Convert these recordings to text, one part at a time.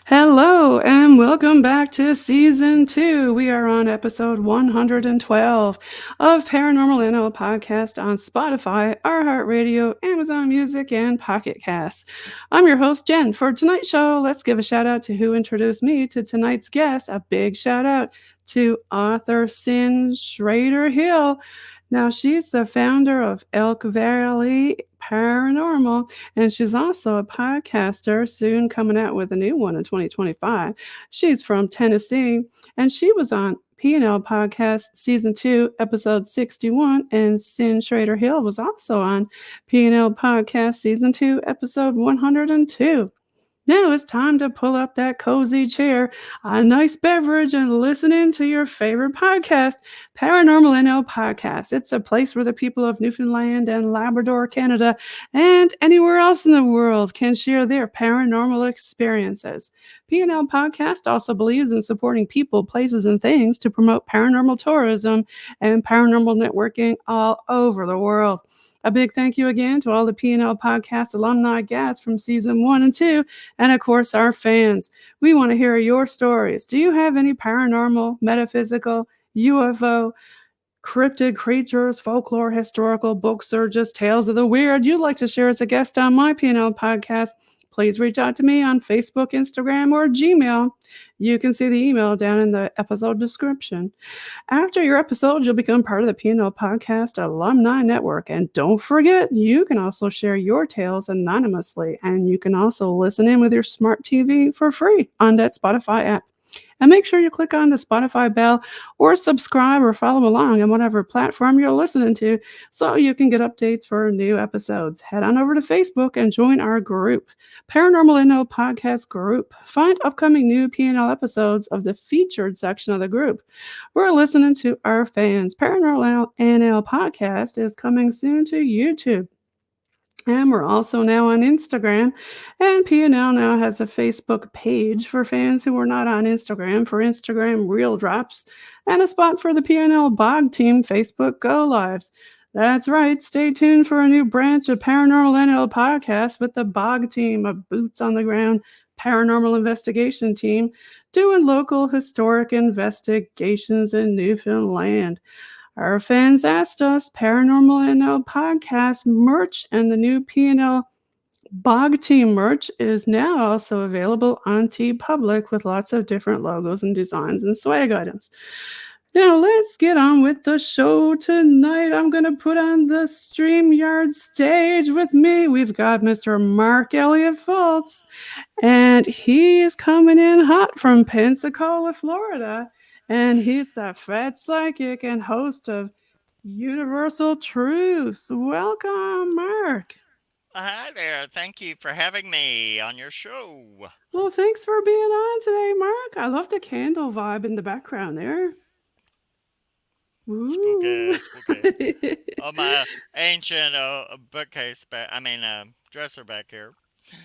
Hello and welcome back to season 2. We are on episode 112 of Paranormal NL podcast on Spotify, iHeartRadio, Amazon Music, and Pocket Casts. I'm your host, Jen. For tonight's show, let's give a shout out to who introduced me to tonight's guest. A big shout out to author Cynn Shrader Hill. Now, she's the founder of Elk Valley Paranormal, and she's also a podcaster, soon coming out with a new one in 2025. She's from Tennessee, and she was on PNL Podcast Season 2, Episode 61, and Cynn Shrader Hill was also on PNL Podcast Season 2, Episode 102. Now it's time to pull up that cozy chair, a nice beverage, and listen in to your favorite podcast, Paranormal NL Podcast. It's a place where the people of Newfoundland and Labrador, Canada, and anywhere else in the world can share their paranormal experiences. PNL Podcast also believes in supporting people, places, and things to promote paranormal tourism and paranormal networking all over the world. A big thank you again to all the PNL Podcast alumni guests from season 1 and 2, and of course, our fans. We want to hear your stories. Do you have any paranormal, metaphysical, UFO, cryptid creatures, folklore, historical books, or just tales of the weird you'd like to share as a guest on my PNL podcast? Please reach out to me on Facebook, Instagram, or Gmail. You can see the email down in the episode description. After your episode, you'll become part of the PNL Podcast Alumni Network. And don't forget, you can also share your tales anonymously. And you can also listen in with your smart TV for free on that Spotify app. And make sure you click on the Spotify bell or subscribe or follow along on whatever platform you're listening to so you can get updates for new episodes. Head on over to Facebook and join our group, Paranormal NL Podcast Group. Find upcoming new PNL episodes of the featured section of the group. We're listening to our fans. Paranormal NL Podcast is coming soon to YouTube. And we're also now on Instagram. And PNL now has a Facebook page for fans who are not on Instagram for Instagram Reel Drops and a spot for the PNL Bog Team Facebook Go Lives. That's right. Stay tuned for a new branch of Paranormal NL podcast with the Bog Team, a boots on the ground paranormal investigation team doing local historic investigations in Newfoundland. Our fans asked us Paranormal NL podcast merch, and the new PNL Bog Team merch is now also available on TeePublic with lots of different logos and designs and swag items. Now let's get on with the show tonight. I'm going to put on the StreamYard stage with me. We've got Mr. Mark Elliott Fults, and he is coming in hot from Pensacola, Florida. And he's the Fults-Psychic and host of Universal Truths. Welcome, Mark. Hi there. Thank you for having me on your show. Well, thanks for being on today, Mark. I love the candle vibe in the background there. Ooh. Spooky, spooky. Oh, my ancient bookcase back. Dresser back here. Uh,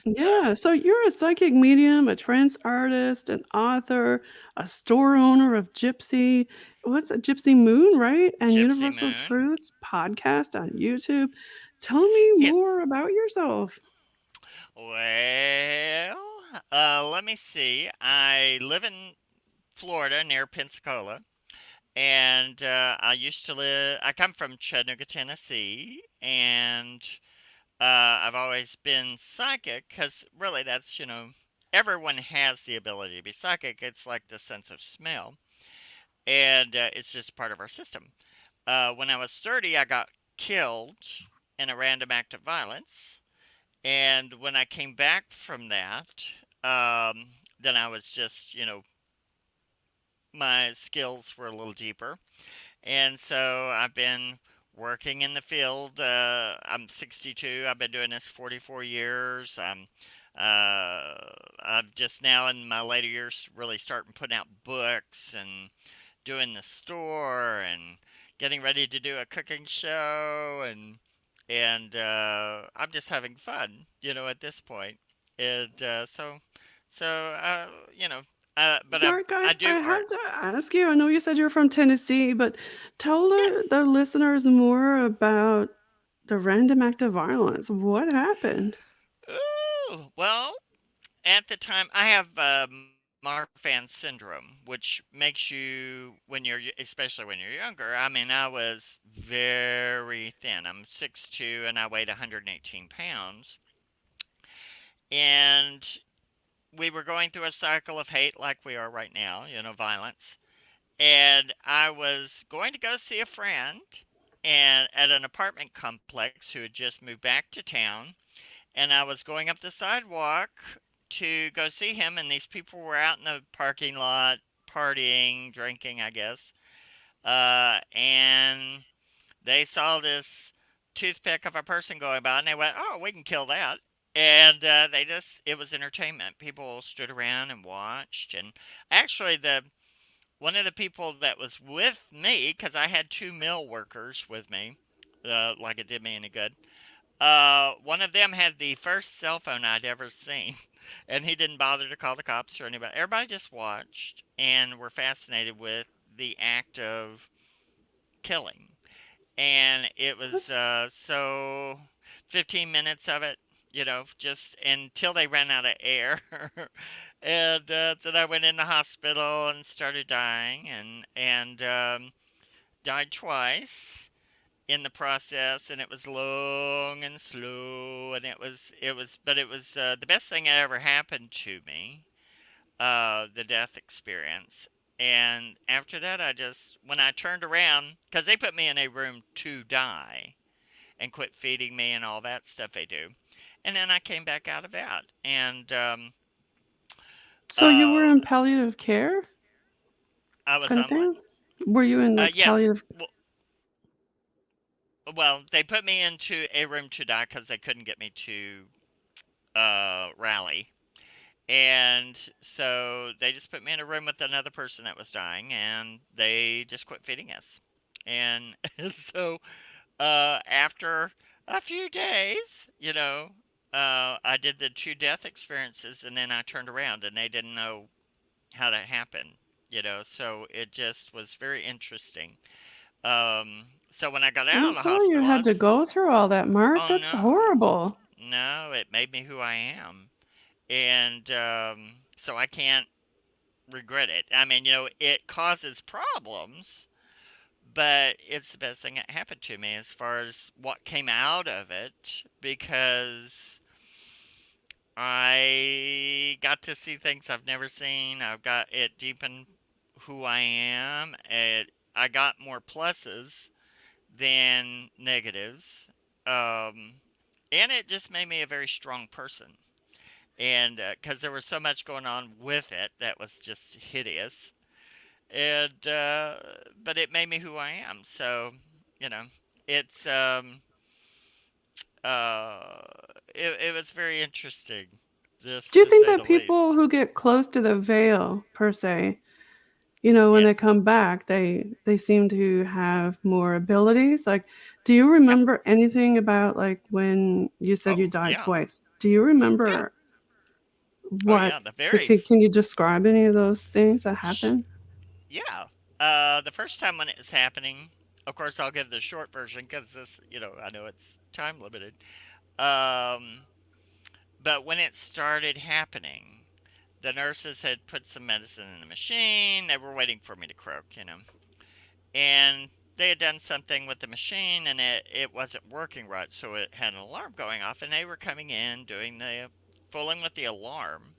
Yeah, so you're a psychic medium, a trance artist, an author, a store owner of what's a Gypsy Moon, right? And Gypsy Universal Moon. Truths podcast on YouTube. Tell me Yes. more about yourself. Well, let me see. I live in Florida near Pensacola, and I used to live. I come from Chattanooga, Tennessee, and I've always been psychic because really everyone has the ability to be psychic. It's like the sense of smell, and it's just part of our system. When I was 30, I got killed in a random act of violence, and when I came back from that, then I was just, my skills were a little deeper, and so I've been working in the field. I'm 62. I've been doing this 44 years. I'm just now in my later years really starting putting out books and doing the store and getting ready to do a cooking show and I'm just having fun, at this point. And so you know, but Mark, I I do art. have to ask you, I know you said you're from Tennessee, but tell Yes. the listeners more about the random act of violence. What happened? Ooh, well, at the time, I have Marfan syndrome, which makes you when especially when you're younger. I mean, I was very thin. I'm 6'2" and I weighed 118 pounds, and we were going through a cycle of hate like we are right now, violence. And I was going to go see a friend and at an apartment complex who had just moved back to town, and I was going up the sidewalk to go see him, and these people were out in the parking lot partying, drinking, I guess. And they saw this toothpick of a person going by, and they went, "Oh, we can kill that." And it was entertainment. People stood around and watched. And actually, one of the people that was with me, because I had two mill workers with me, like it did me any good. One of them had the first cell phone I'd ever seen, and he didn't bother to call the cops or anybody. Everybody just watched and were fascinated with the act of killing. And it was That's so 15 minutes of it, just until they ran out of air. And then I went in the hospital and started dying, and died twice in the process, and it was long and slow, and it was the best thing that ever happened to me, the death experience. And after that, when I turned around, because they put me in a room to die and quit feeding me and all that stuff they do. And then I came back out of that. And so you were uh, in palliative care I was kind of on what? thing? Were you in like Yes. palliative? Well, they put me into a room to die because they couldn't get me to rally. And so they just put me in a room with another person that was dying, and they just quit feeding us. And so after a few days, I did the two death experiences, and then I turned around, and they didn't know how that happened. So it just was very interesting. So when I got out I'm of the sorry you hospital, had to go through all that, Mark. oh That's no, horrible. no, it made me who I am. And so I can't regret it. I mean, it causes problems, but it's the best thing that happened to me as far as what came out of it, because I got to see things I've never seen. I've got it deepened who I am. I got more pluses than negatives. Um, and it just made me a very strong person. And because there was so much going on with it that was just hideous, and but it made me who I am. So you know, it's uh, it was very interesting, Do just you to think say that the people least. who get close to the veil, per se, when Yeah. they come back, they seem to have more abilities? Like, do you Yep. remember anything about like when you said you Oh died yeah. twice? Do you Yeah. remember Oh what? yeah. The very Can you describe any of those things that sh- happened? yeah. The first time when it was happening, of course, I'll give the short version because I know it's time limited. Um, but when it started happening, the nurses had put some medicine in the machine. They were waiting for me to croak. And they had done something with the machine, and it wasn't working right, so it had an alarm going off, and they were coming in doing the fooling with the alarm.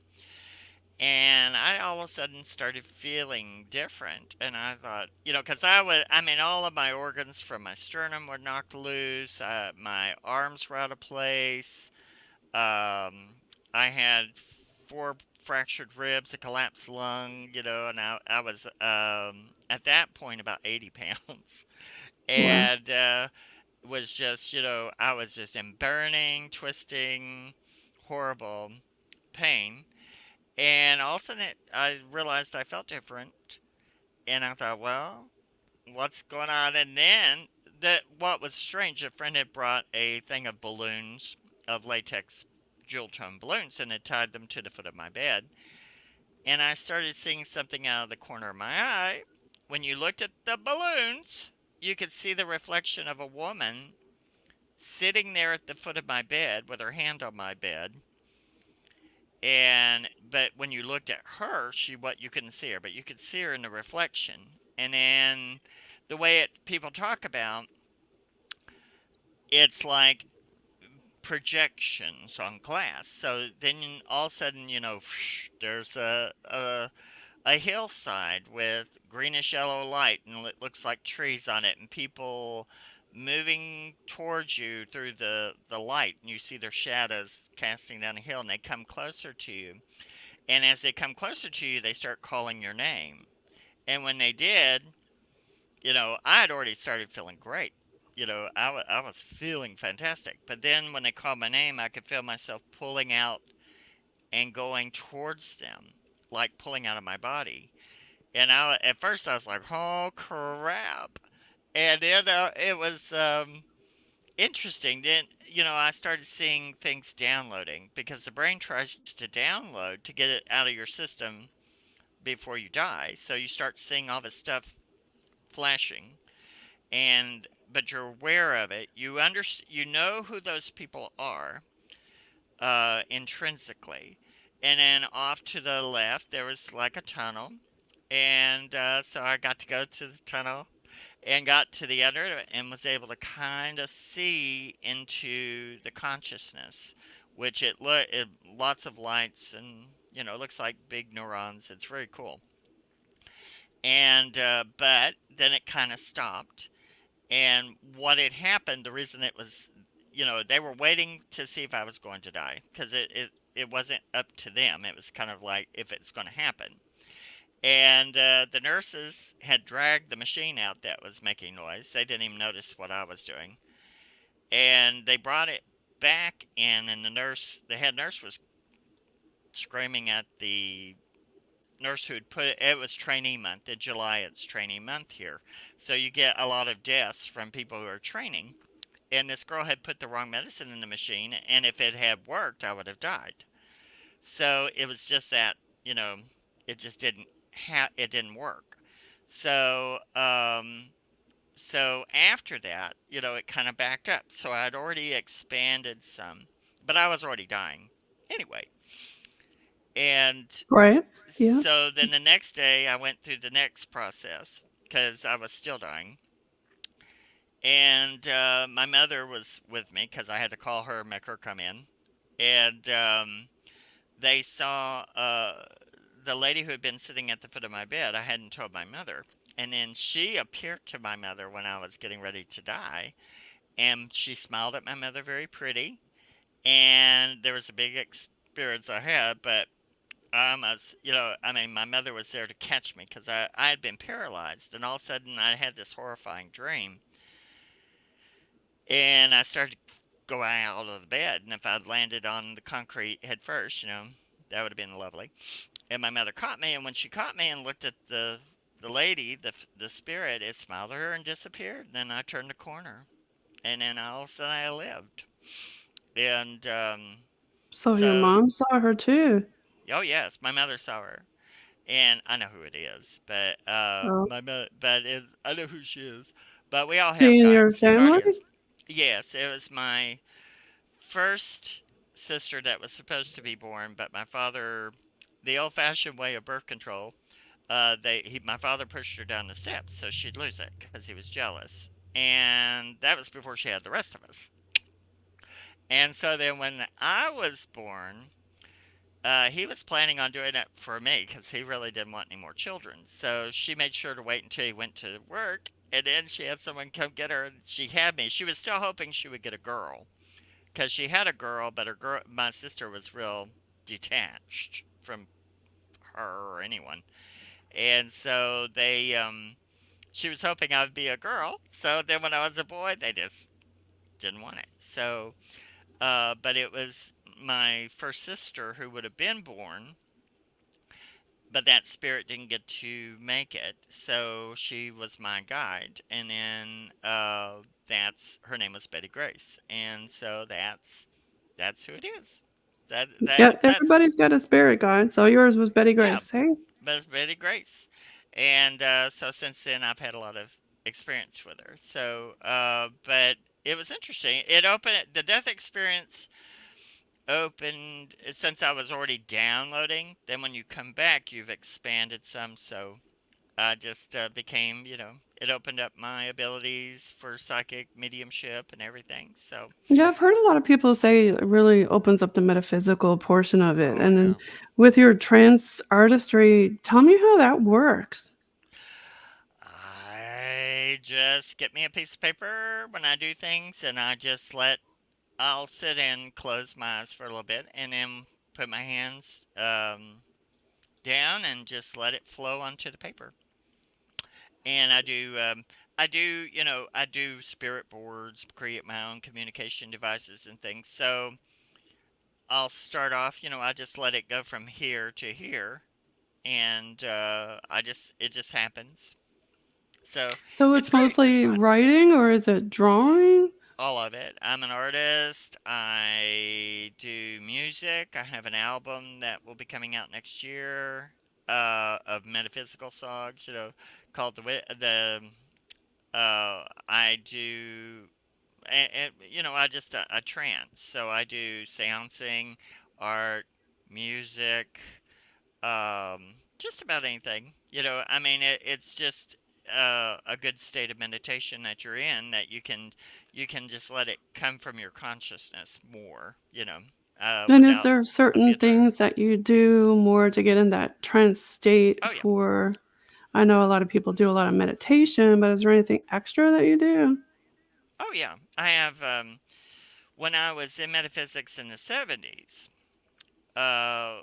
And I all of a sudden started feeling different, and I thought, because I mean, all of my organs from my sternum were knocked loose, my arms were out of place, I had four fractured ribs, a collapsed lung, and I was at that point about 80 pounds, Wow. and was just I was just in burning, twisting, horrible pain, and all of a sudden I realized I felt different, and I thought, well, what's going on? And then what was strange, a friend had brought a thing of balloons, of latex jewel tone balloons, and had tied them to the foot of my bed. And I started seeing something out of the corner of my eye. When you looked at the balloons, you could see the reflection of a woman sitting there at the foot of my bed with her hand on my bed. but when you looked at her, what you couldn't see her, but you could see her in the reflection. And then the way people talk about it's like projections on glass. So then all of a sudden, there's a hillside with greenish yellow light, and it looks like trees on it, and people moving towards you through the light, and you see their shadows casting down the hill, and they come closer to you. And as they come closer to you, they start calling your name. And when they did, I had already started feeling great. I was feeling fantastic. But then when they called my name, I could feel myself pulling out and going towards them, like pulling out of my body. And at first I was like, "Oh crap!" And then it was interesting. Then I started seeing things downloading because the brain tries to download to get it out of your system before you die. So you start seeing all this stuff flashing, and but you're aware of it. You know who those people are intrinsically. And then off to the left, there was like a tunnel. And so I got to go to the tunnel and got to the other and was able to kind of see into the consciousness, which lots of lights and it looks like big neurons. It's very cool. And but then it kind of stopped. And what had happened, the reason it was, they were waiting to see if I was going to die because it wasn't up to them. It was kind of like if it's going to happen. And the nurses had dragged the machine out that was making noise. They didn't even notice what I was doing. And they brought it back in, and the head nurse was screaming at the nurse who had put it. It was trainee month. In July, it's trainee month here. So you get a lot of deaths from people who are training. And this girl had put the wrong medicine in the machine, and if it had worked, I would have died. So it was just that, you know, it just it didn't work. So so after that, it kind of backed up. So I'd already expanded some, but I was already dying anyway. And Right. Yeah. so then the next day, I went through the next process because I was still dying. And my mother was with me because I had to call her and make her come in. And they saw the lady who had been sitting at the foot of my bed. I hadn't told my mother. And then she appeared to my mother when I was getting ready to die. And she smiled at my mother very pretty. And there was a big experience I had, but I almost, I mean, my mother was there to catch me because I had been paralyzed. And all of a sudden, I had this horrifying dream. And I started going out of the bed. And if I'd landed on the concrete head first, that would have been lovely. And my mother caught me, and when she caught me and looked at the lady, the spirit, it smiled at her and disappeared. And then I turned the corner, and then all of a sudden I lived. And So your so, mom saw her too. oh yes, my mother saw her, and I know who it is, but Oh. I know who she is. But we all have She in your family? guardians. Yes, it was my first sister that was supposed to be born, but my father, the old-fashioned way of birth control, my father pushed her down the steps so she'd lose it because he was jealous, and that was before she had the rest of us. And so then when I was born, he was planning on doing it for me because he really didn't want any more children. So she made sure to wait until he went to work, and then she had someone come get her, and she had me. She was still hoping she would get a girl because she had a girl, but my sister was real detached from her or anyone, and so she was hoping I would be a girl. So then when I was a boy, they just didn't want it. So, but it was my first sister who would have been born, but that spirit didn't get to make it. So she was my guide, and then that's her name was Betty Grace, and so that's who it is. Yeah, That's everybody's got a spirit guide. So yours was Betty yeah, Grace, hey? but it's Betty Grace, and so since then I've had a lot of experience with her. So, but it was interesting. It opened the death experience opened since I was already downloading. Then when you come back, you've expanded some. So I just became, it opened up my abilities for psychic mediumship and everything. So, Yeah, I've heard a lot of people say it really opens up the metaphysical portion of it. oh And then yeah. with your trance artistry, tell me how that works. I just get me a piece of paper when I do things, and I'll sit and close my eyes for a little bit, and then put my hands down and just let it flow onto the paper. And I do spirit boards, create my own communication devices and things. So I'll start off, I just let it go from here to here, and it just happens. So So it's it's great. It's mostly fun. writing or is it drawing? All of it. I'm an artist. I do music. I have an album that will be coming out next year of metaphysical songs, called I do, I just a trance. So I do seancing, art, music, just about anything. I mean, it's just a good state of meditation that you're in that you can just let it come from your consciousness more. And is Without there a certain filter. things that you do more to get in that trance state Oh yeah. for? I know a lot of people do a lot of meditation, but is there anything extra that you do? Oh yeah. I have when I was in metaphysics in the 70s. Uh,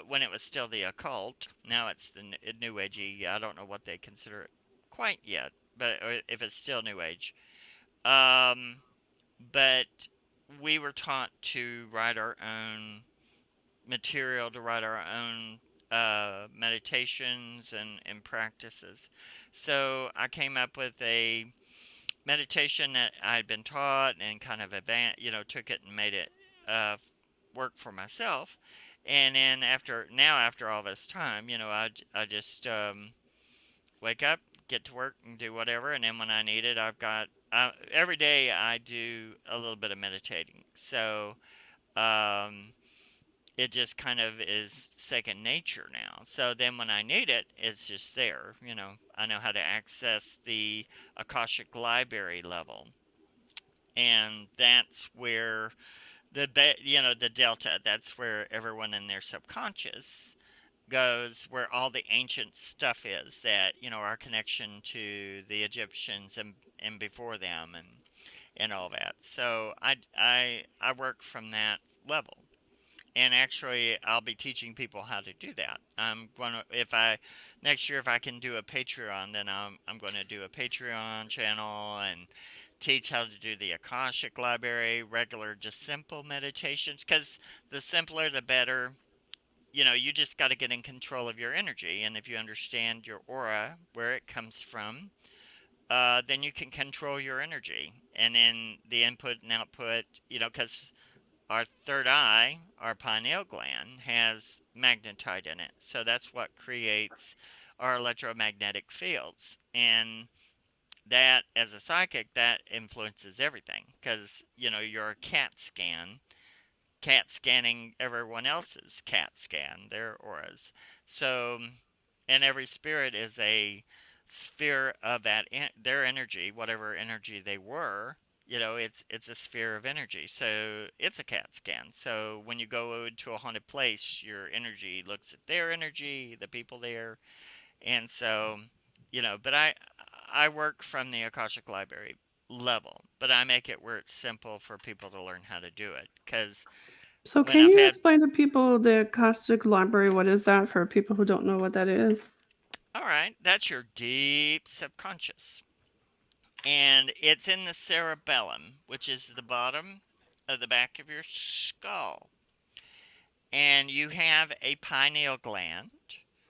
when it was still the occult. Now it's the new agey. I don't know what they consider it quite yet, but or if it's still new age. Um, but we were taught to write our own material, to write our own meditations and practices. So I came up with a meditation that I had been taught and kind of took it and made it uh, work for myself. And then after all this time, I just wake up, get to work, and do whatever. And then when I need it, every day I do a little bit of meditating. So um, it just kind of is second nature now. So then when I need it, it's just there. I know how to access the Akashic Library level, and that's where the delta. That's where everyone in their subconscious goes, where all the ancient stuff is, that our connection to the Egyptians and before them, and all that. So I work from that level. And actually, I'll be teaching people how to do that. I'm going to, if I, next year, if I can do a Patreon, then I'm going to do a Patreon channel and teach how to do the Akashic Library, regular, just simple meditations. Because the simpler, the better. You just got to get in control of your energy. And if you understand your aura, where it comes from, then you can control your energy. And then the input and output, because our third eye, our pineal gland, has magnetite in it. So that's what creates our electromagnetic fields. And that, as a psychic, that influences everything. Because, you're a cat scanning everyone else's cat scan, their auras. So, and every spirit is a sphere of their energy, whatever energy they were. It's a sphere of energy. So it's a cat scan. So when you go into a haunted place, your energy looks at their energy, the people there, and so But I work from the Akashic Library level, but I make it where it's simple for people to learn how to do it. Because So when can I've you had explain to people the Akashic Library? What is that for people who don't know what that is? All right, that's your deep subconscious. And it's in the cerebellum, which is the bottom of the back of your skull. And you have a pineal gland,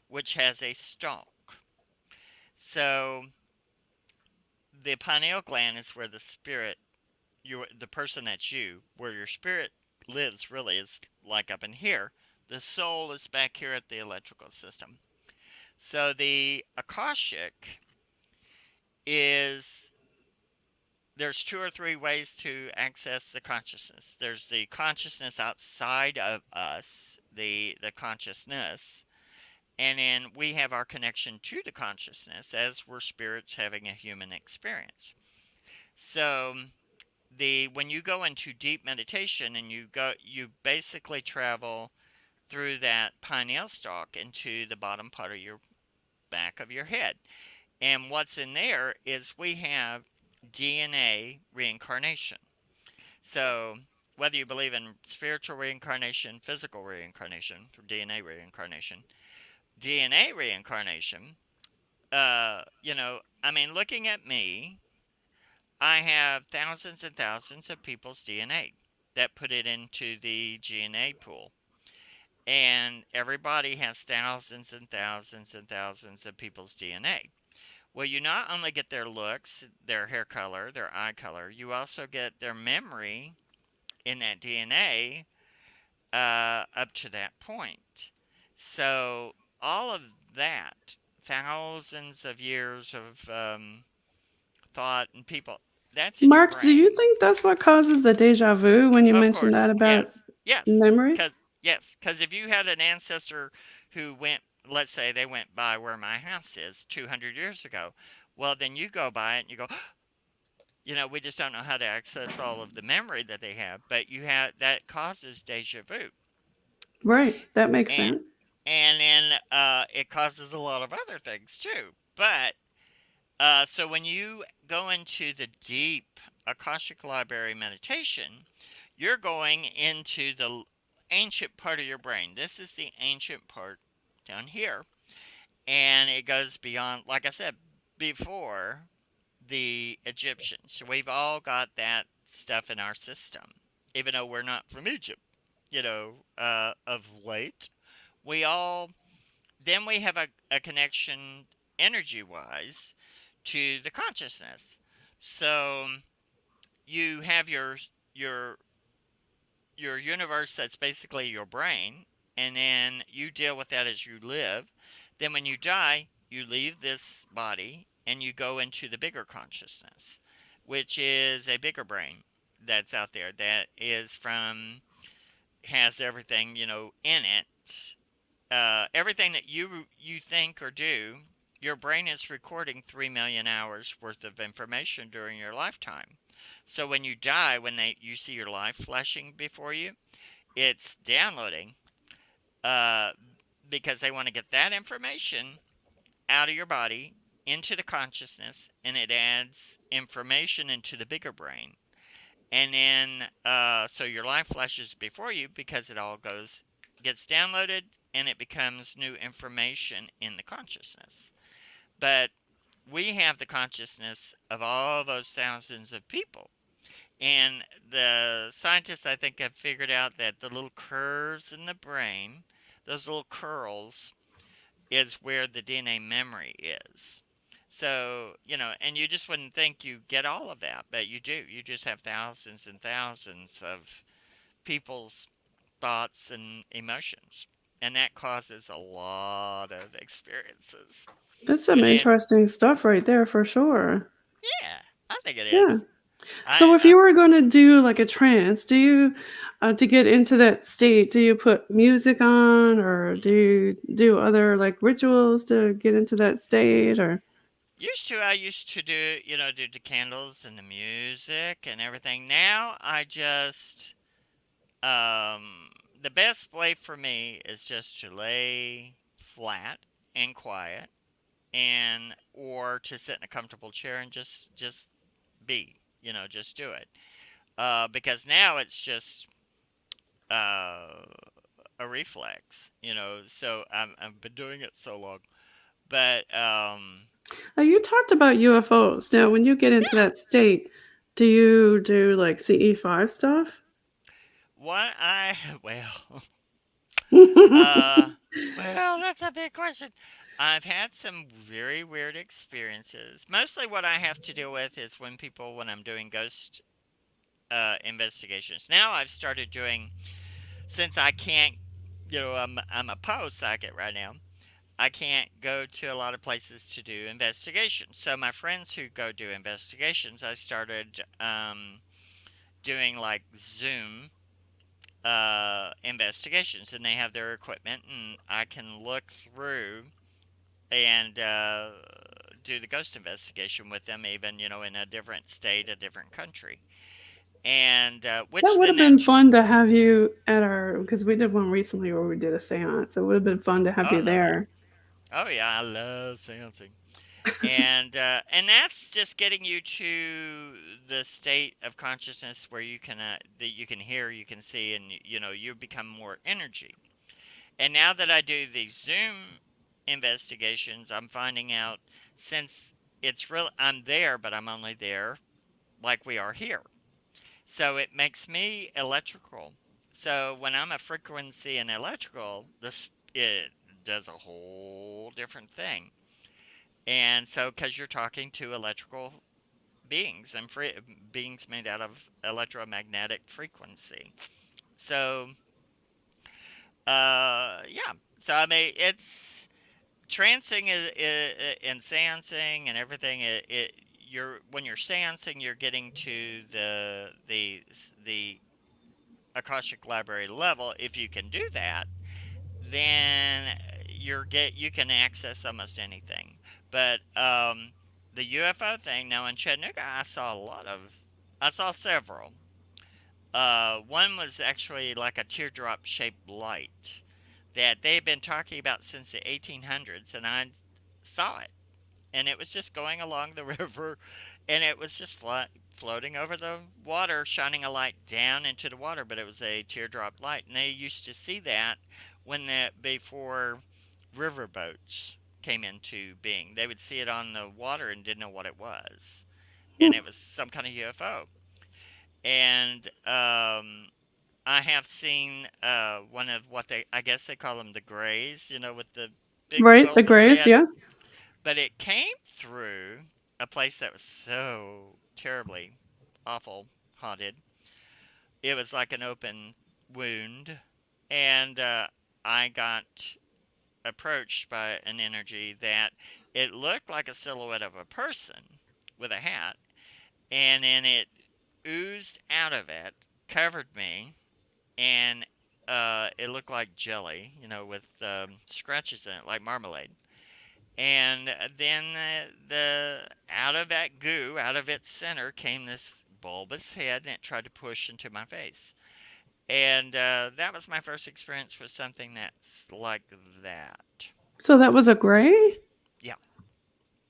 which has a stalk. So the pineal gland is where the spirit, the person that's you, where your spirit lives really is like up in here. The soul is back here at the electrical system. So the Akashic is there's two or three ways to access the consciousness. There's the consciousness outside of us, the consciousness, and then we have our connection to the consciousness as we're spirits having a human experience. So the when you go into deep meditation and you basically travel through that pineal stalk into the bottom part of your back of your head. And what's in there is we have DNA reincarnation. So, whether you believe in spiritual reincarnation, physical reincarnation, or DNA reincarnation, I mean, looking at me, I have thousands and thousands of people's DNA that put it into the DNA pool. And everybody has thousands and thousands and thousands of people's DNA. Well, you not only get their looks, their hair color, their eye color, you also get their memory in that DNA up to that point. So, all of that, thousands of years of thought and people, that's in your Mark, do you brain. think that's what causes the deja vu when you Of mentioned that course, yes, about yes, memories? because if you had an ancestor who went, let's say they went by where my house is 200 years ago, well, then you go by it and you go, we just don't know how to access all of the memory that they have, but you have that causes deja vu, Right. That makes and sense. then it causes a lot of other things too. But so when you go into the deep Akashic Library meditation, you're going into the ancient part of your brain. This is the ancient part down here, and it goes beyond, like I said, before the Egyptians. So we've all got that stuff in our system, even though we're not from Egypt. Of late, we all then we have a connection energy wise to the consciousness. So you have your your universe that's basically your brain, and then you deal with that as you live. Then when you die, you leave this body and you go into the bigger consciousness, which is a bigger brain that's out there that is from has everything in it. Everything that you think or do, your brain is recording 3 million hours worth of information during your lifetime. So when you die, when you see your life flashing before you, it's downloading uh, because they want to get that information out of your body into the consciousness, and it adds information into the bigger brain. And then, so your life flashes before you because it all gets downloaded and it becomes new information in the consciousness. But we have the consciousness of all those thousands of people. And the scientists, I think, have figured out that the little curves in the brain, those little curls, is where the DNA memory is. So, and you just wouldn't think you get all of that, but you do. You just have thousands and thousands of people's thoughts and emotions. And that causes a lot of experiences. That's some And then, interesting stuff right there for sure. yeah, I think it is. Yeah. So if I you were going to do like a trance, do you to get into that state, do you put music on or do you do other like rituals to get into that state or I used to do the candles and the music and everything. Now I just the best way for me is just to lay flat and quiet, and or to sit in a comfortable chair and just be, just do it. Because now it's just uh a reflex, so I've been doing it so long. But you talked about UFOs. Now, when you get into yeah, that state, do you do like CE5 stuff? what I well Uh, well, that's a big question. I've had some very weird experiences. Mostly what I have to deal with is when I'm doing ghost investigations. Now I've started doing, since I can't, I'm a post psychic right now. I can't go to a lot of places to do investigations. So my friends who go do investigations, I started doing like Zoom investigations, and they have their equipment, and I can look through and do the ghost investigation with them, even in a different state, a different country, and That which would then have been that. fun to have you at our, because we did one recently where we did a seance. It would have been fun to Oh, have I you love it. there. Oh yeah, I love seancing. And that's just getting you to the state of consciousness where you can that you can hear, you can see, and you become more energy. And now that I do these Zoom investigations, I'm finding out, since it's real, I'm there, but I'm only there like we are here. So it makes me electrical. So when I'm a frequency and electrical, this it does a whole different thing. And so, because you're talking to electrical beings and beings made out of electromagnetic frequency. So, yeah. So I mean, it's trancing and seancing and everything. You're when you're seancing, you're getting to the Akashic Library level. If you can do that, then you can access almost anything. But the UFO thing now in Chattanooga, I saw several. One was actually like a teardrop shaped light that they had been talking about since the 1800s, and I saw it, and it was just going along the river, and it was just floating over the water, shining a light down into the water. But it was a teardrop light, and they used to see that before riverboats came into being. They would see it on the water and didn't know what it was, and it was some kind of UFO. And I have seen one of what I guess they call them the grays, with the big Right, the bulbous Grays, head. yeah. But it came through a place that was so terribly awful haunted. It was like an open wound. And I got approached by an energy that it looked like a silhouette of a person with a hat. And then it oozed out of it, covered me, and it looked like jelly, with scratches in it, like marmalade. And then the out of that goo, out of its center, came this bulbous head, and it tried to push into my face. And that was my first experience with something that's like that. So that was a Gray? Yeah,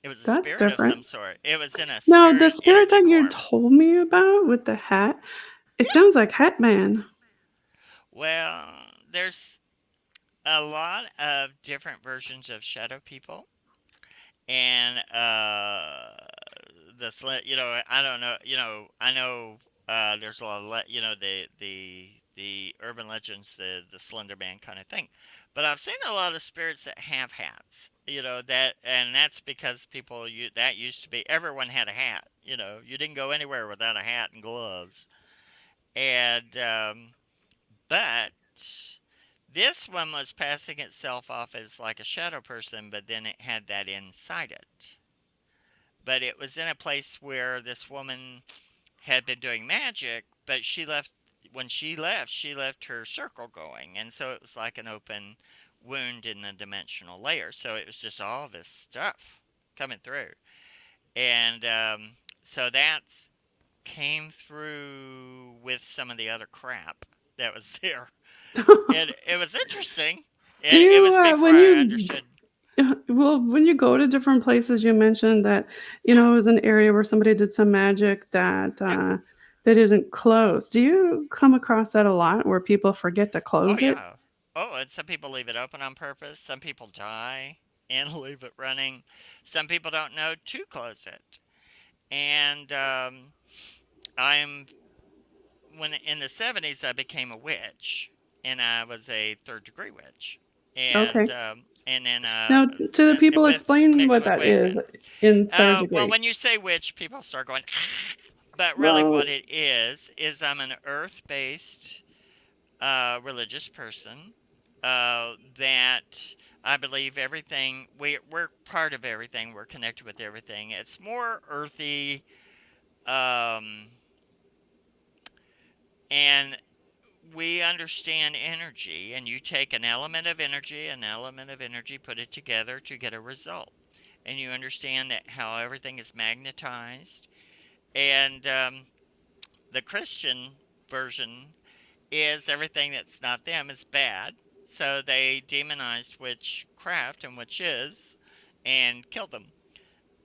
it was a That's spirit of different. some sort. It was in a Now, the spirit spirit energy that you form. told me about with the hat, it Yeah. sounds like Hat Man. Well, there's a lot of different versions of shadow people, and I don't know, I know there's a lot of the urban legends, the Slender Man kind of thing, but I've seen a lot of spirits that have hats, and that's because that used to be, everyone had a hat. You didn't go anywhere without a hat and gloves. And but this one was passing itself off as like a shadow person, but then it had that inside it. But it was in a place where this woman had been doing magic, but she left her circle going, and so it was like an open wound in the dimensional layer. So it was just all this stuff coming through, and so that came through with some of the other crap that was there. It was interesting. Do It you, was before when I you, understood. well, when you go to different places, you mentioned that, Yeah, it was an area where somebody did some magic that yeah. they didn't close. Do you come across that a lot where people forget to Oh close it? yeah. Oh, and some people leave it open on purpose. Some people die and leave it running. Some people don't know to close it. And I'm when in the 70s I became a witch, and I was a third degree witch, Okay. and then Now, to the people, with explain mixed what with that is Wiccan. in third Well, degree. when you say witch, people start going, but really Well, what it is I'm an earth based religious person that I believe everything, we're part of everything, we're connected with everything. It's more earthy, um, and we understand energy, and you take an element of energy, put it together to get a result. And you understand that how everything is magnetized. And the Christian version is everything that's not them is bad. So they demonized witchcraft and witches and killed them.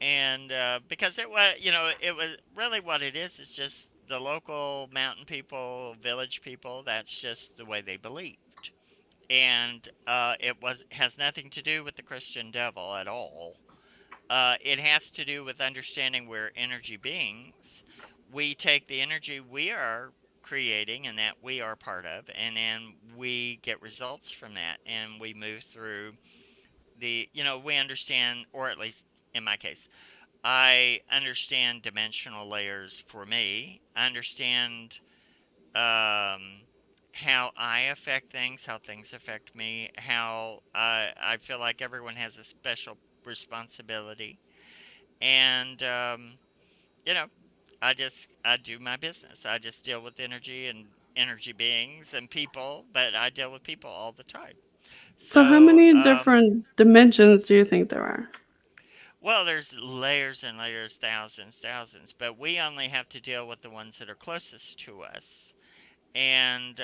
And because it was, it was really what it is just the local mountain people, village people. That's just the way they believed, and it was has nothing to do with the Christian devil at all. It has to do with understanding we're energy beings. We take the energy we are creating and that we are part of, and then we get results from that, and we move through we understand, or at least in my case, I understand dimensional layers for me. I understand how I affect things, how things affect me, how I feel like everyone has a special responsibility. And, you know, I do my business. I just deal with energy and energy beings and people, but I deal with people all the time. So how So, many different dimensions do you think there are? well, there's layers and layers, thousands, thousands, but we only have to deal with the ones that are closest to us. And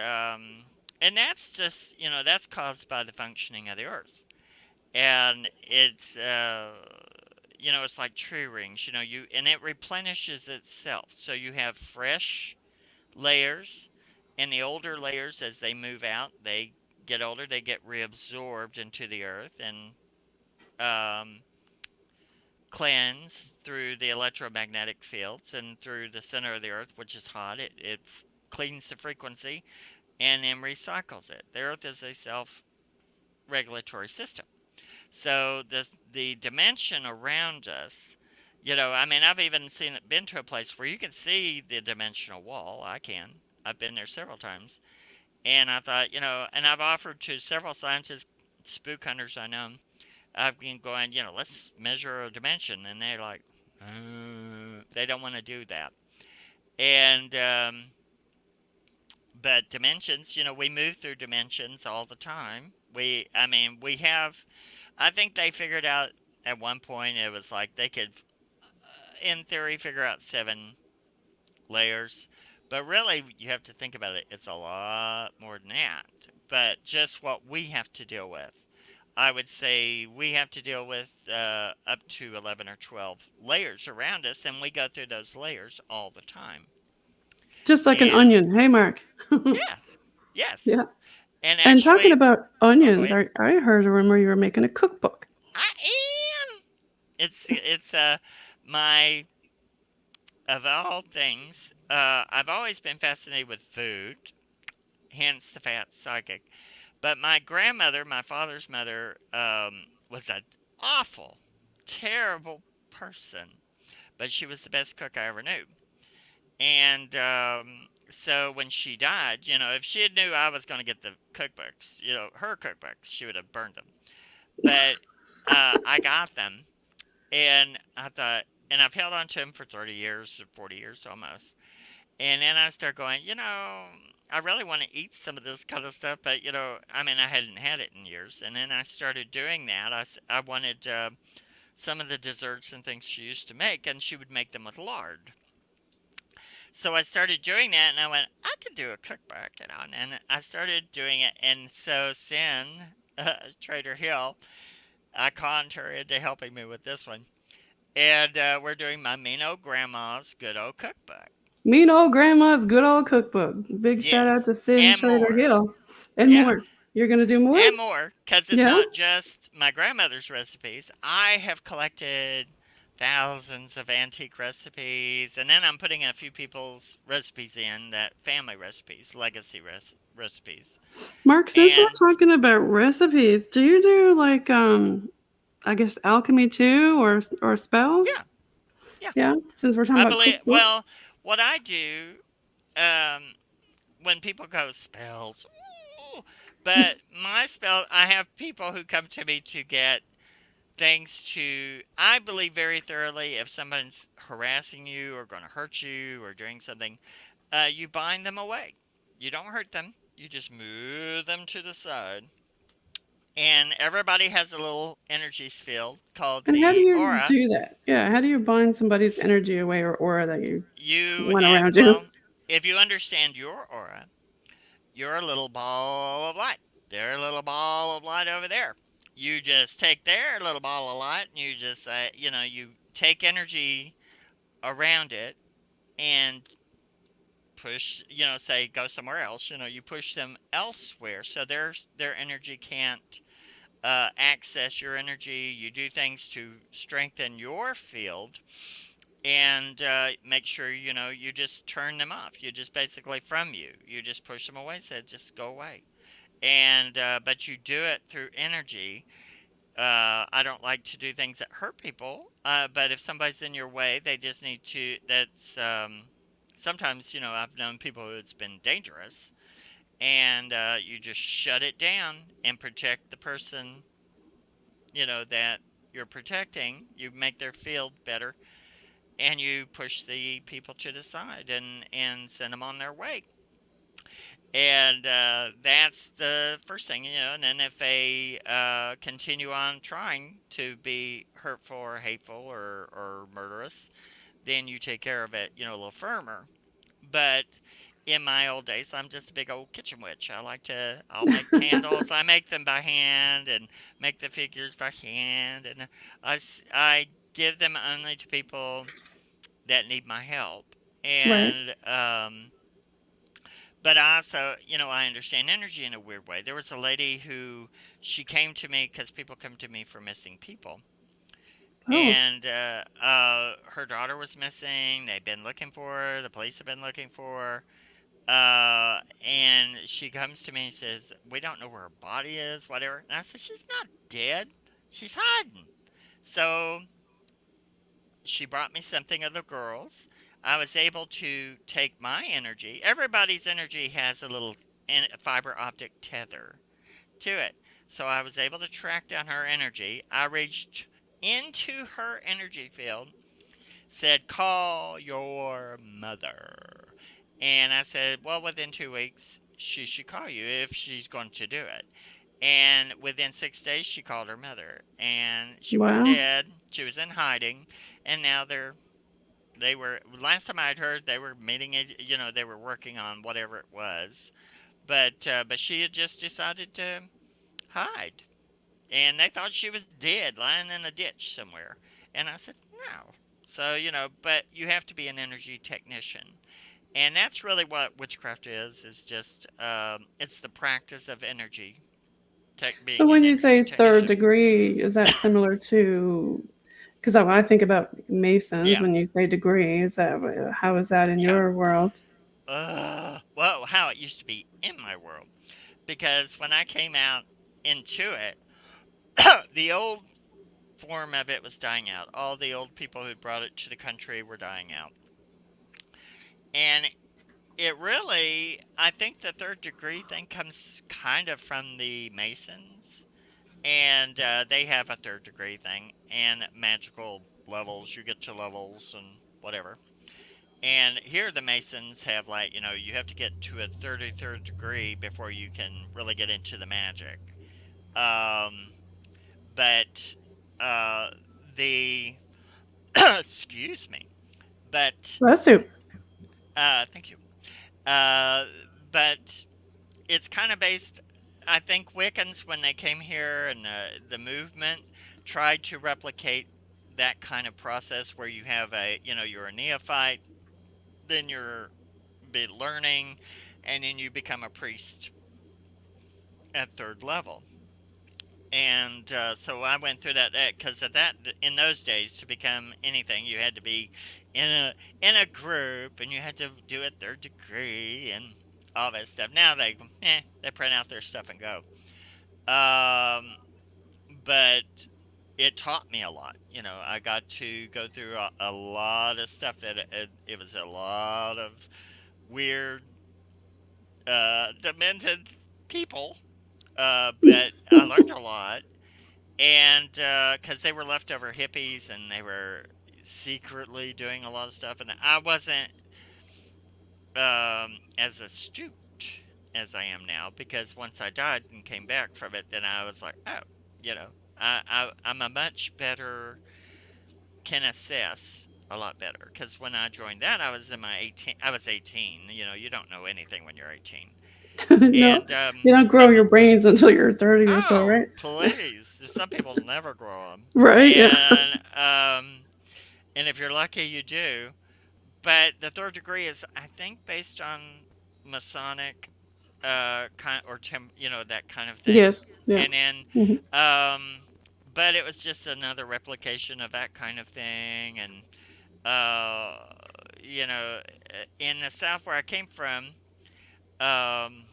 that's just that's caused by the functioning of the earth, and it's like tree rings, you and it replenishes itself, so you have fresh layers, and the older layers, as they move out, they get older, they get reabsorbed into the earth and um, cleansed through the electromagnetic fields and through the center of the earth, which is hot. It cleans the frequency and then recycles it. The Earth is a self-regulatory system. So the dimension around us, I mean, I've even been to a place where you can see the dimensional wall. I can. I've been there several times, and I thought, and I've offered to several scientists, spook hunters I know. I've been going, let's measure a dimension, and they're like, they don't want to do that, and but dimensions, we move through dimensions all the time. I mean, we have, I think they figured out at one point it was like they could, in theory, figure out 7 layers. But really, you have to think about it, it's a lot more than that. But just what we have to deal with. I would say we have to deal with up to 11 or 12 layers around us, and we go through those layers all the time. Just like an And onion. Hey, Mark. yeah, yes. Yeah. And And talking actually, about oh, go onions, ahead. I heard a rumor you were making a cookbook. I am. It's my of all things. I've always been fascinated with food, hence the fat psychic. But my grandmother, my father's mother, was an awful, terrible person, but she was the best cook I ever knew. And so when she died, if she had knew I was going to get the cookbooks, her cookbooks, she would have burned them. But I got them, and I thought, and I've held on to them for 30 years or 40 years almost. And then I started going, I really want to eat some of this kind of stuff, but I mean, I hadn't had it in years. And then I started doing that. I wanted some of the desserts and things she used to make, and she would make them with lard. So I started doing that, and I went, I could do a cookbook, and I started doing it. And so Cynn, Trader Hill, I conned her into helping me with this one. And we're doing my mean old grandma's good old cookbook. Mean old grandma's good old cookbook. Big shout Yes, out to Cynn and Shrader more. Hill. And Yeah, more. You're going to do more? and more, because it's Yeah. not just my grandmother's recipes. I have collected thousands of antique recipes, and then I'm putting a few people's recipes in, that family recipes, legacy recipes. Mark, since we're And talking about recipes, do you do like I guess alchemy too or spells? yeah, yeah, Yeah, since we're talking I about believe, cookbooks. well, what I do, um, when people go spells, ooh, But my spell, I have people who come to me to get things to. I believe very thoroughly if someone's harassing you or going to hurt you or doing something, you bind them away. You don't hurt them. You just move them to the side. And everybody has a little energy field called And how do the you aura. do that? Yeah, how do you bind somebody's energy away or aura that you You went and around you? well, if you understand your aura, you're a little ball of light. They're a little ball of light over there. You just take their little ball of light and you just, you take energy around it and push, say go somewhere else. You push them elsewhere so their energy can't access your energy. You do things to strengthen your field and make sure you just turn them off. You just basically from you. You just push them away. Say just go away. And but you do it through energy. I don't like to do things that hurt people. But if somebody's in your way, they just need to. That's sometimes I've known people who it's been dangerous, and you just shut it down and protect the person that you're protecting. You make their field better, and you push the people to the side and send them on their way. And that's the first thing, and then if they continue on trying to be hurtful or hateful or murderous, then you take care of it, a little firmer. But in my old days, I'm just a big old kitchen witch. I'll make candles. I make them by hand and make the figures by hand. And I give them only to people that need my help. Right. And, but also, I understand energy in a weird way. There was a lady who she came to me because people come to me for missing people, Oh, and her daughter was missing. They've been looking for her. The police have been looking for her. And she comes to me and says, "We don't know where her body is, whatever." And I said, "She's not dead. She's hiding." So she brought me something of the girls. I was able to take my energy. Everybody's energy has a little fiber optic tether to it. So I was able to track down her energy. I reached into her energy field, said, "Call your mother." And I said, "Well, within 2 weeks, she should call you if she's going to do it." And within 6 days, she called her mother. And she wasn't wow. dead. She was in hiding. And now they were, last time I'd heard, they were meeting, they were working on whatever it was. But she had just decided to hide. And they thought she was dead, lying in a ditch somewhere. And I said, "No." So, but you have to be an energy technician. And that's really what witchcraft is just, it's the practice of energy, So being when an you energy say third technician. degree, is that similar to? Because I think about Masons Yeah, when you say degree. Is that how is that in yeah. your world? Well, how it used to be in my world. Because when I came out into it, the old form of it was dying out. All the old people who brought it to the country were dying out. And it really, I think the third degree thing comes kind of from the Masons. And they have a third degree thing and magical levels. You get to levels and whatever. And here the Masons have, like, you have to get to a 33rd degree before you can really get into the magic. Um, but uh, the excuse me. But Bless you. thank you. Uh, but it's kind of based. I think Wiccans, when they came here and the movement, tried to replicate that kind of process where you have you're a neophyte, then you're be learning, and then you become a priest at third level. And so I went through that because at that in those days to become anything you had to be in a group and you had to do a third degree and all that stuff. Now they print out their stuff and go. Um, but it taught me a lot. I got to go through a lot of stuff that it was a lot of weird, demented people. But I learned a lot, and because they were leftover hippies and they were secretly doing a lot of stuff, and I wasn't as astute as I am now, because once I died and came back from it, then I was like, oh, you know, I'm a much better, can assess a lot better, because when I joined that, I was 18. You know, you don't know anything when you're 18. No, And you don't grow and your brains until you're 30 or so, oh, right? please, some people never grow them. Right, yeah. And if you're lucky, you do. But the third degree is, I think, based on Masonic, kind, or that kind of thing. Yes, yeah. And then, Mhm. um, but it was just another replication of that kind of thing. And uh, in the South where I came from, um,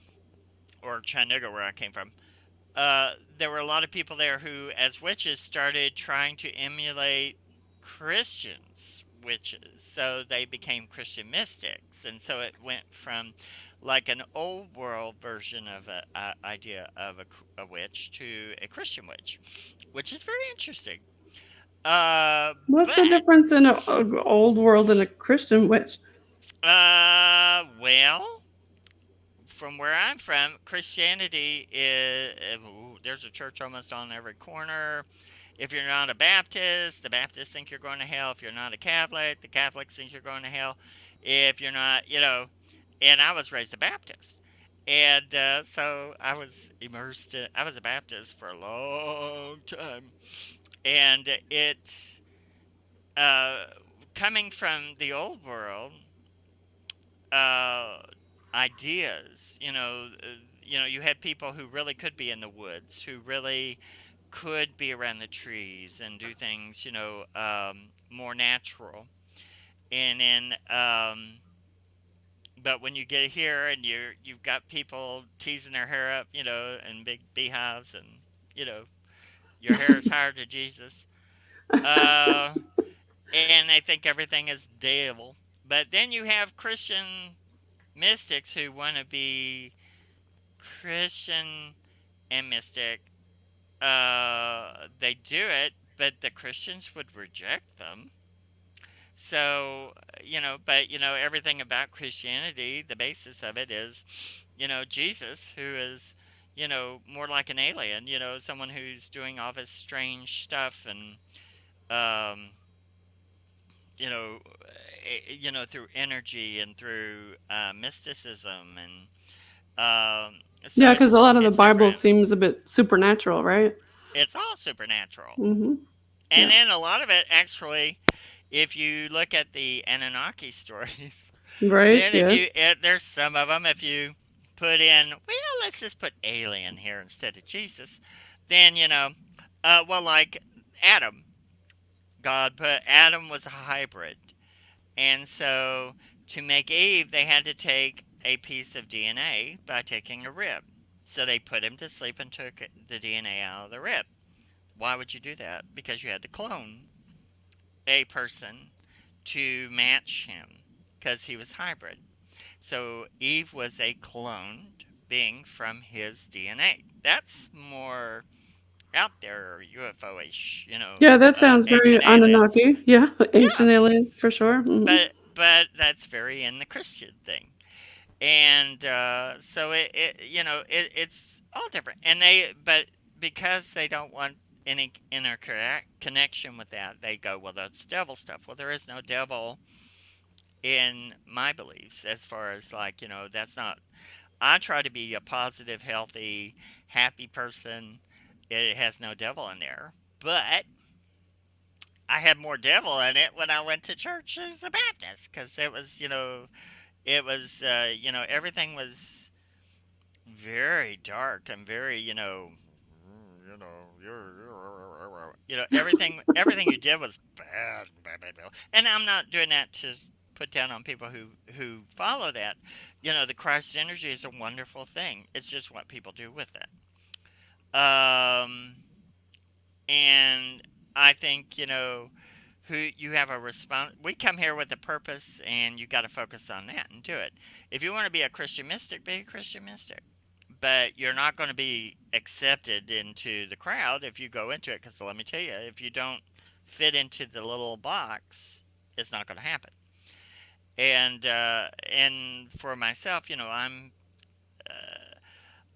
or Chattanooga where I came from, there were a lot of people there who, as witches, started trying to emulate Christians witches. So they became Christian mystics, and so it went from like an old world version of a idea of a witch to a Christian witch, which is very interesting. What's the But difference in a old world and a Christian witch? well, from where I'm from, Christianity is, there's a church almost on every corner. If you're not a Baptist, the Baptists think you're going to hell. If you're not a Catholic, the Catholics think you're going to hell. If you're not, and I was raised a Baptist. And so I was I was a Baptist for a long time. And uh, coming from the old world, uh, ideas, you had people who really could be in the woods, who really could be around the trees and do things, more natural. And then, but when you get here and you've got people teasing their hair up, and big beehives, and you know your hair is higher to Jesus, uh, and they think everything is devil. But then you have Christian mystics who want to be Christian and mystic. They do it, but the Christians would reject them. So, but everything about Christianity, the basis of it is, Jesus, who is, more like an alien, someone who's doing all this strange stuff, and, um, you know, through energy and through mysticism, and so Yeah, because a lot of the it's Bible different. seems a bit supernatural, right? It's all supernatural. Hmm. And Yeah. then a lot of it, actually, if you look at the Anunnaki stories, Right. then Yes. there's some of them, if you put in, well, let's just put alien here instead of Jesus, then, well, like Adam, God put, Adam was a hybrid. And so to make Eve, they had to take a piece of DNA by taking a rib. So they put him to sleep and took the DNA out of the rib. Why would you do that? Because you had to clone a person to match him, because he was hybrid. So Eve was a cloned being from his DNA. That's more out there, UFO ish, Yeah, that sounds very ancient aliens. Anunnaki. Yeah, Yeah, ancient alien for sure. Hmm. but that's very in the Christian thing. And so it's all different. And but because they don't want any inner connection with that, they go, well, that's devil stuff. Well, there is no devil in my beliefs, as far as, like, that's not. I try to be a positive, healthy, happy person. It has no devil in there. But I had more devil in it when I went to church as a Baptist, because everything was very dark and very, everything you did was bad, bad, bad, bad. And I'm not doing that to put down on people who follow that. The Christ energy is a wonderful thing. It's just what people do with it. And I think, who you have a response. We come here with a purpose, and you got to focus on that and do it. If you want to be a Christian mystic, be a Christian mystic. but you're not going to be accepted into the crowd if you go into it. Because let me tell you, if you don't fit into the little box, it's not going to happen. And for myself,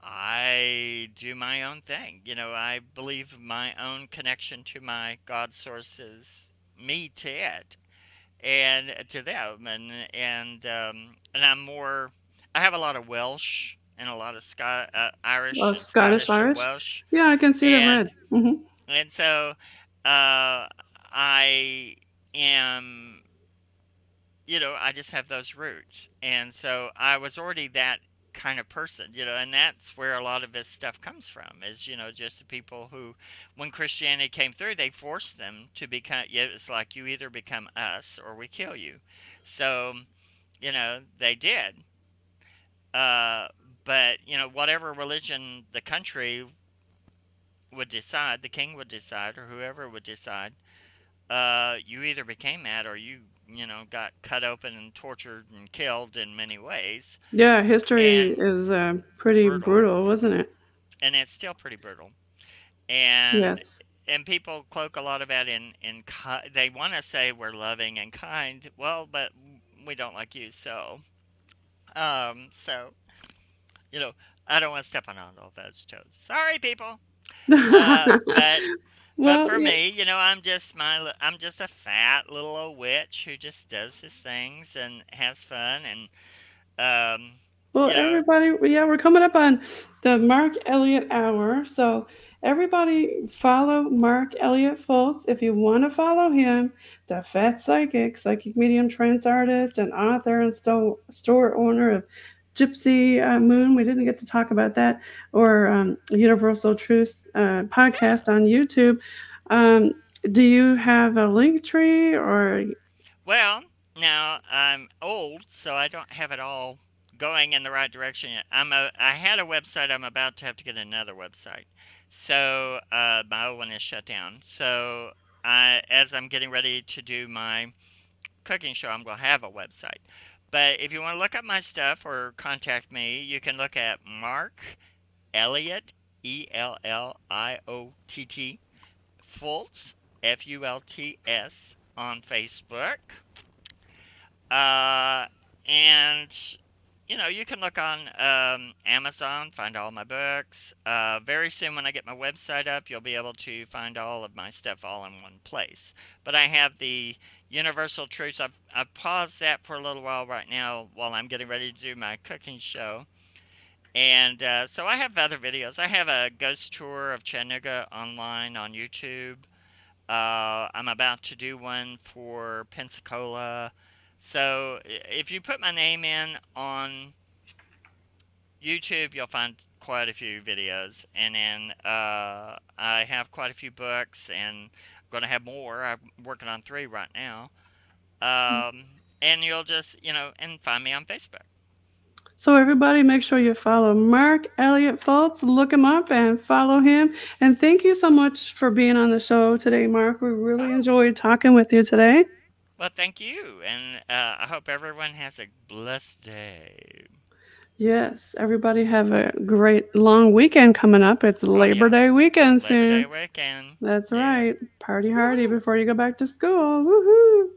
I do my own thing. I believe my own connection to my God source is me to it and to them, and I'm more. I have a lot of Welsh and a lot of Irish and Scottish Scottish and Irish. Welsh, Yeah, I can see the and red. Hmm. and so I am. I just have those roots, and so I was already that kind of person, and that's where a lot of this stuff comes from. Is just the people who, when Christianity came through, they forced them to become. Yeah, it's like you either become us or we kill you. So they did. Uh, but whatever religion the country would decide, the king would decide, or whoever would decide, you either became that or you got cut open and tortured and killed in many ways, Yeah, history and is pretty brutal, brutal, wasn't it? and it's still pretty brutal. And Yes. and people cloak a lot of that they want to say we're loving and kind. Well, but we don't like you, so you know I don't want to step on all those toes. Sorry, people. Uh, but But Well, for yeah. me, I'm just a fat little old witch who just does his things and has fun and um, Well, you know, everybody, yeah, we're coming up on the Mark Elliott hour. So, everybody follow Mark Elliott Fults if you want to follow him, the fat psychic medium, trance artist, and author and store owner of Gypsy Moon. We didn't get to talk about that, or Universal Truth podcast on YouTube. Um, do you have a link tree or? well, now I'm old, so I don't have it all going in the right direction yet. I had a website. I'm about to have to get another website. So my old one is shut down. So as I'm getting ready to do my cooking show, I'm going to have a website. But if you want to look up my stuff or contact me, you can look at Mark Elliott, Elliott, Fults, Fults, on Facebook. Uh, and you can look on Amazon, find all my books. Very soon, when I get my website up, you'll be able to find all of my stuff all in one place. But I have the Universal Truths. I've paused that for a little while right now while I'm getting ready to do my cooking show. And so I have other videos. I have a ghost tour of Chattanooga online on YouTube. I'm about to do one for Pensacola. So if you put my name in on YouTube, you'll find quite a few videos. And then I have quite a few books, and I'm going to have more. I'm working on 3 right now. And you'll just, and find me on Facebook. So everybody, make sure you follow Mark Elliott Fults. Look him up and follow him. And thank you so much for being on the show today, Mark. We really Oh, enjoyed talking with you today. well, thank you. And I hope everyone has a blessed day. Yes, everybody have a great long weekend coming up. It's Oh, Labor yeah. Day weekend Labor Day soon. weekend. That's Yeah. right. Party hardy Woohoo. before you go back to school. Woohoo!